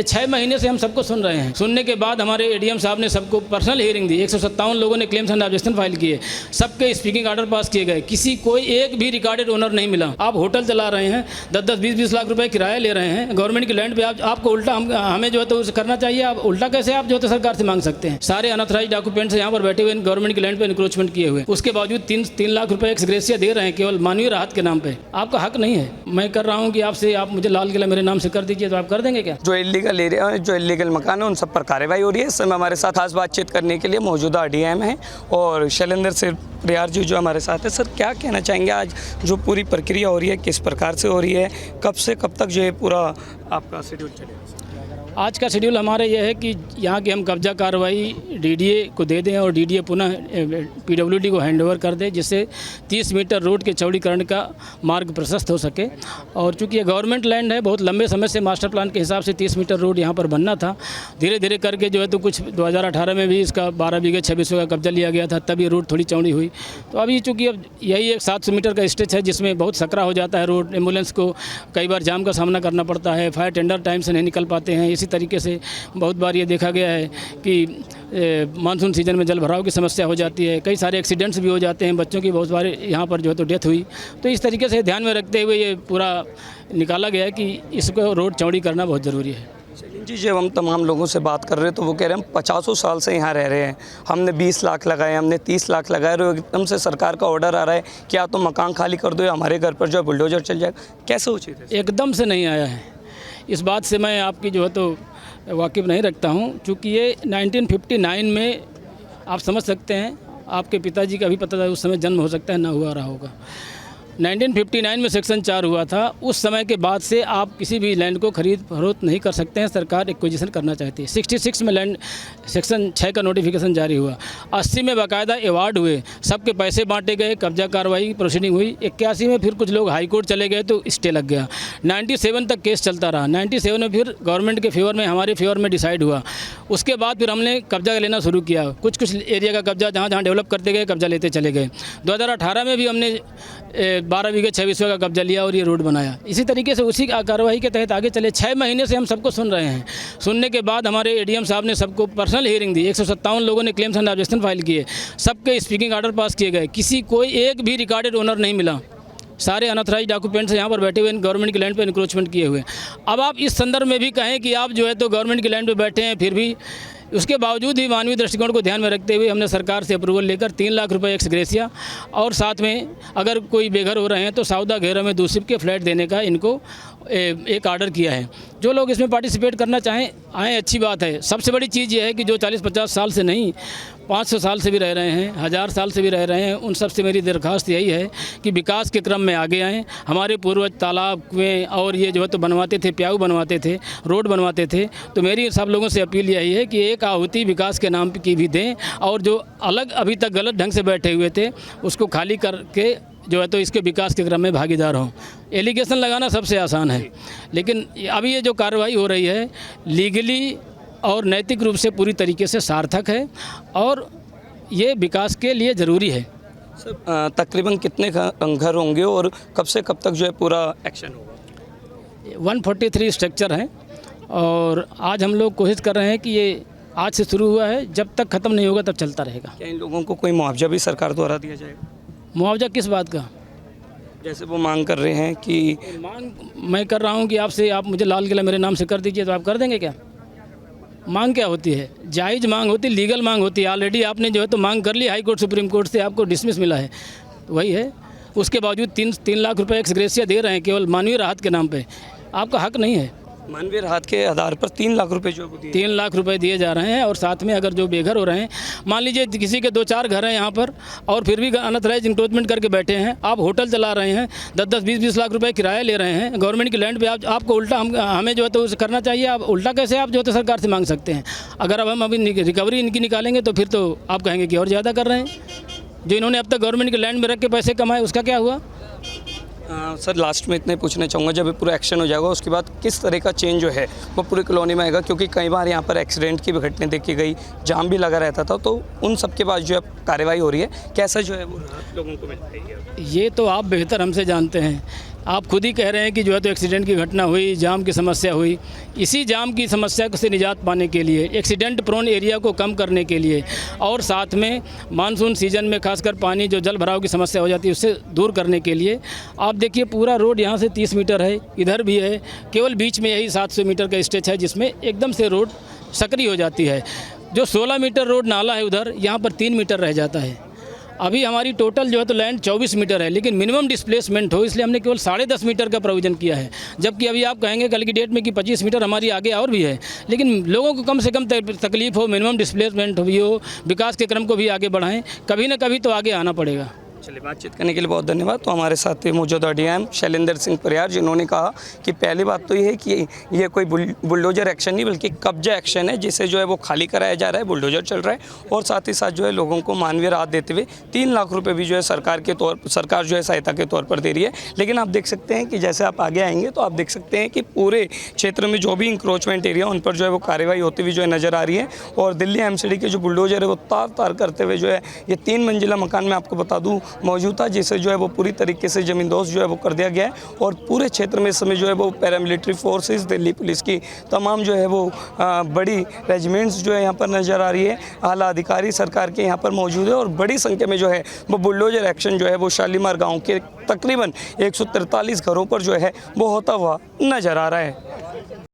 6 महीने से हम सबको सुन रहे हैं। सुनने के बाद हमारे एडीएम साहब ने सबको पर्सनल हियरिंग दी। 157 लोगों ने क्लेम्स एंड ऑब्जेक्शन फाइल किए, सबके स्पीकिंग ऑर्डर पास किए गए, किसी कोई एक भी रिकॉर्डेड ओनर नहीं मिला। आप होटल चला रहे हैं, 10-10, 20-20 लाख रुपए किराया ले रहे हैं गवर्नमेंट की लैंड पे। आपको उल्टा हमें जो है तो करना चाहिए। आप उल्टा कैसे आप जो है तो सरकार से मांग सकते हैं? सारे अनऑथराइज्ड डॉक्यूमेंट्स यहाँ पर बैठे हुए गवर्नमेंट की लैंड पर इंक्रोचमेंट किए हुए, उसके बावजूद 3 लाख रुपए एक्स ग्रेशिया दे रहे हैं केवल मानवीय राहत के नाम पे। आपका हक नहीं है। मैं कर रहा हूँ कि आपसे आप मुझे लाल किला मेरे नाम से कर दीजिए, तो आप कर देंगे क्या? जो इलीगल एरिया है, जो इलीगल मकान है, उन सब पर कार्रवाई हो रही है। इस समय हमारे साथ खास बातचीत करने के लिए मौजूदा डीएम हैं और शैलेंद्र सिंह प्रियार जी जो हमारे साथ है। सर, क्या कहना चाहेंगे आज जो पूरी प्रक्रिया हो रही है, किस प्रकार से हो रही है, कब से कब तक जो है पूरा आपका शेड्यूल चलेगा? आज का शेड्यूल हमारा यह है कि यहाँ की हम कब्जा कार्रवाई डीडीए को दे दें और डीडीए पुनः पीडब्ल्यूडी को हैंडओवर कर दे, जिससे 30 मीटर रोड के चौड़ीकरण का मार्ग प्रशस्त हो सके। और चूँकि ये गवर्नमेंट लैंड है, बहुत लंबे समय से मास्टर प्लान के हिसाब से 30 मीटर रोड यहाँ पर बनना था। धीरे धीरे करके जो है तो कुछ 2018 में भी इसका 12 बीघे 6 बीघे का कब्जा लिया गया था, तब ये रोड थोड़ी चौड़ी हुई। तो अभी चूँकि अब यही एक 700 मीटर का स्ट्रेच है, जिसमें बहुत सकरा हो जाता है रोड। एम्बुलेंस को कई बार जाम का सामना करना पड़ता है, फायर टेंडर टाइम से नहीं निकल पाते हैं। इसी तरीके से बहुत बार ये देखा गया है कि मानसून सीजन में जल भराव की समस्या हो जाती है, कई सारे एक्सीडेंट्स भी हो जाते हैं, बच्चों की बहुत बार यहाँ पर जो है तो डेथ हुई। तो इस तरीके से ध्यान में रखते हुए ये पूरा निकाला गया है कि इसको रोड चौड़ी करना बहुत ज़रूरी है। जी, जब हम तमाम लोगों से बात कर रहे हैं तो वो कह रहे हैं हम 50 साल से यहाँ रह रहे हैं, हमने 20 लाख लगाए, हमने 30 लाख लगाए, और एकदम से सरकार का ऑर्डर आ रहा है कि या तो मकान खाली कर दो या हमारे घर पर जो बुलडोजर चल जाएगा। कैसे उचित है? एकदम से नहीं आया है। इस बात से मैं आपकी जो है तो वाकिफ़ नहीं रखता हूँ, चूँकि ये 1959 में आप समझ सकते हैं, आपके पिताजी का भी पता था, उस समय जन्म हो सकता है ना हुआ रहा होगा। 1959 में सेक्शन 4 हुआ था। उस समय के बाद से आप किसी भी लैंड को खरीद फरोख्त नहीं कर सकते हैं। सरकार एक्विजिशन करना चाहती है। 66 में लैंड सेक्शन 6 का नोटिफिकेशन जारी हुआ। 80 में बाकायदा अवार्ड हुए, सबके पैसे बांटे गए, कब्जा कार्रवाई प्रोसीडिंग हुई। 81 में फिर कुछ लोग हाई कोर्ट चले गए तो स्टे लग गया। 97 तक केस चलता रहा। 97 में फिर गवर्नमेंट के फेवर में, हमारे फेवर में डिसाइड हुआ। उसके बाद फिर हमने कब्जा लेना शुरू किया। कुछ एरिया का कब्जा जहाँ जहाँ डेवलप करते गए, कब्जा लेते चले गए। 2018 में भी हमने 12 बीघे 6 बीघे का कब्जा लिया और ये रोड बनाया। इसी तरीके से उसी कार्रवाई के तहत आगे चले। 6 महीने से हम सबको सुन रहे हैं। सुनने के बाद हमारे एडीएम साहब ने सबको पर्सनल हियरिंग दी। 157 लोगों ने क्लेम्स एंड ऑब्जेक्शन फाइल किए, सबके स्पीकिंग ऑर्डर पास किए गए, किसी कोई एक भी रिकॉर्डेड ओनर नहीं मिला। सारे अनऑथराइज्ड डॉक्यूमेंट्स यहाँ पर बैठे हुए गवर्नमेंट की लैंड पर इंक्रोचमेंट किए हुए। अब आप इस संदर्भ में भी कहें कि आप जो है तो गवर्नमेंट की लैंड पर बैठे हैं, फिर भी उसके बावजूद भी मानवीय दृष्टिकोण को ध्यान में रखते हुए हमने सरकार से अप्रूवल लेकर 3 लाख रुपए एक्स ग्रेशिया, और साथ में अगर कोई बेघर हो रहे हैं तो सौदा घेरों में दूसरे के फ्लैट देने का इनको एक ऑर्डर किया है। जो लोग इसमें पार्टिसिपेट करना चाहें आएँ, अच्छी बात है। सबसे बड़ी चीज़ ये है कि जो 40-50 साल से नहीं, 500 साल से भी रह रहे हैं, 1000 साल से भी रह रहे हैं, उन सब से मेरी दरख्वास्त यही है कि विकास के क्रम में आगे आएँ। हमारे पूर्वज तालाब, कुएँ और ये जो है तो बनवाते थे, प्याऊ बनवाते थे, रोड बनवाते थे। तो मेरी सब लोगों से अपील यही है कि एक आहुति विकास के नाम की भी दें, और जो अलग अभी तक गलत ढंग से बैठे हुए थे उसको खाली करके जो है तो इसके विकास के क्रम में भागीदार हों। एलिगेशन लगाना सबसे आसान है, लेकिन अभी ये जो कार्रवाई हो रही है लीगली और नैतिक रूप से पूरी तरीके से सार्थक है और ये विकास के लिए ज़रूरी है। सर, तकरीबन कितने घर होंगे और कब से कब तक जो है पूरा एक्शन होगा? 143 स्ट्रक्चर हैं और आज हम लोग कोशिश कर रहे हैं कि ये आज से शुरू हुआ है, जब तक ख़त्म नहीं होगा तब चलता रहेगा। क्या इन लोगों को कोई मुआवजा भी सरकार द्वारा दिया जाएगा? मुआवजा किस बात का? जैसे वो मांग कर रहे हैं कि मांग मैं कर रहा हूँ कि आपसे आप मुझे लाल किला मेरे नाम से कर दीजिए, तो आप कर देंगे क्या? मांग क्या होती है? जायज़ मांग होती है, लीगल मांग होती है। ऑलरेडी आपने जो है तो मांग कर ली हाई कोर्ट, सुप्रीम कोर्ट से आपको डिसमिस मिला है, वही है। उसके बावजूद 3 लाख रुपए एक्स ग्रेशिया दे रहे हैं केवल मानवीय राहत के नाम पे। आपका हक नहीं है। मानवीय राहत के आधार पर 3 लाख रुपए जो 3 लाख रुपए दिए जा रहे हैं, और साथ में अगर जो बेघर हो रहे हैं, मान लीजिए किसी के 2-4 घर हैं यहाँ पर और फिर भी अनऑथराइज्ड इंक्रोचमेंट करके बैठे हैं, आप होटल चला रहे हैं, 10-10, 20-20 लाख रुपए किराया ले रहे हैं गवर्नमेंट की लैंड पे, आपको उल्टा हमें जो है तो करना चाहिए। आप उल्टा कैसे आप जो है तो सरकार से मांग सकते हैं? अगर अब हम अभी रिकवरी इनकी निकालेंगे तो फिर तो आप कहेंगे कि और ज़्यादा कर रहे हैं। जो इन्होंने अब तक गवर्नमेंट की लैंड में रख के पैसे कमाए, उसका क्या हुआ? सर, लास्ट में इतने पूछना चाहूँगा, जब पूरा एक्शन हो जाएगा उसके बाद किस तरह का चेंज जो है वो पूरी कॉलोनी में आएगा? क्योंकि कई बार यहाँ पर एक्सीडेंट की भी घटनाएं देखी गई, जाम भी लगा रहता था, तो उन सब के बाद जो है कार्रवाई हो रही है, कैसा जो है वो लोगों को मिल पाएगी? ये तो आप बेहतर हमसे जानते हैं आप खुद ही कह रहे हैं कि जो है तो एक्सीडेंट की घटना हुई, जाम की समस्या हुई। इसी जाम की समस्या से निजात पाने के लिए, एक्सीडेंट प्रोन एरिया को कम करने के लिए और साथ में मानसून सीजन में खासकर पानी जो जल भराव की समस्या हो जाती है उससे दूर करने के लिए आप देखिए पूरा रोड यहाँ से 30 मीटर है, इधर भी है, केवल बीच में यही 700 मीटर का स्ट्रेच है जिसमें एकदम से रोड सक्रिय हो जाती है। जो 16 मीटर रोड नाला है उधर, यहाँ पर 3 मीटर रह जाता है। अभी हमारी टोटल जो है तो लैंड 24 मीटर है, लेकिन मिनिमम डिस्प्लेसमेंट हो इसलिए हमने केवल 10.5 मीटर का प्रोविज़न किया है। जबकि अभी आप कहेंगे कल की डेट में कि 25 मीटर हमारी आगे और भी है, लेकिन लोगों को कम से कम तकलीफ हो, मिनिमम डिस्प्लेसमेंट भी हो, विकास के क्रम को भी आगे बढ़ाएं, कभी ना कभी तो आगे आना पड़ेगा। चलिए, बातचीत करने के लिए बहुत धन्यवाद। तो हमारे साथ थे मौजूदा डीएम शैलेंद्र सिंह परिहार, जिन्होंने कहा कि पहली बात तो ये है कि ये कोई बुलडोजर एक्शन नहीं बल्कि कब्जा एक्शन है, जिसे जो है वो खाली कराया जा रहा है, बुलडोजर चल रहा है। और साथ ही साथ जो है लोगों को मानवीय राहत देते हुए 3 लाख रुपये भी जो है सरकार जो है सहायता के तौर पर दे रही है। लेकिन आप देख सकते हैं कि जैसे आप आगे आएंगे तो आप देख सकते हैं कि पूरे क्षेत्र में जो भी इंक्रोचमेंट एरिया उन पर जो है वो कार्रवाई होती हुई जो है नज़र आ रही है। और दिल्ली एमसीडी के जो बुलडोजर है वो तार करते हुए जो है ये 3 मंजिला मकान में आपको बता दूँ मौजूद था, जिसे जो है वो पूरी तरीके से ज़मींदोज़ जो है वो कर दिया गया है। और पूरे क्षेत्र में इस समय जो है वो पैरामिलिट्री फोर्सेस, दिल्ली पुलिस की तमाम जो है वो बड़ी रेजिमेंट्स जो है यहाँ पर नज़र आ रही है। आला अधिकारी सरकार के यहाँ पर मौजूद है और बड़ी संख्या में जो है वो बुलडोजर एक्शन जो है वो शालीमार गाँव के तकरीबन 143 घरों पर जो है वो होता हुआ नज़र आ रहा है।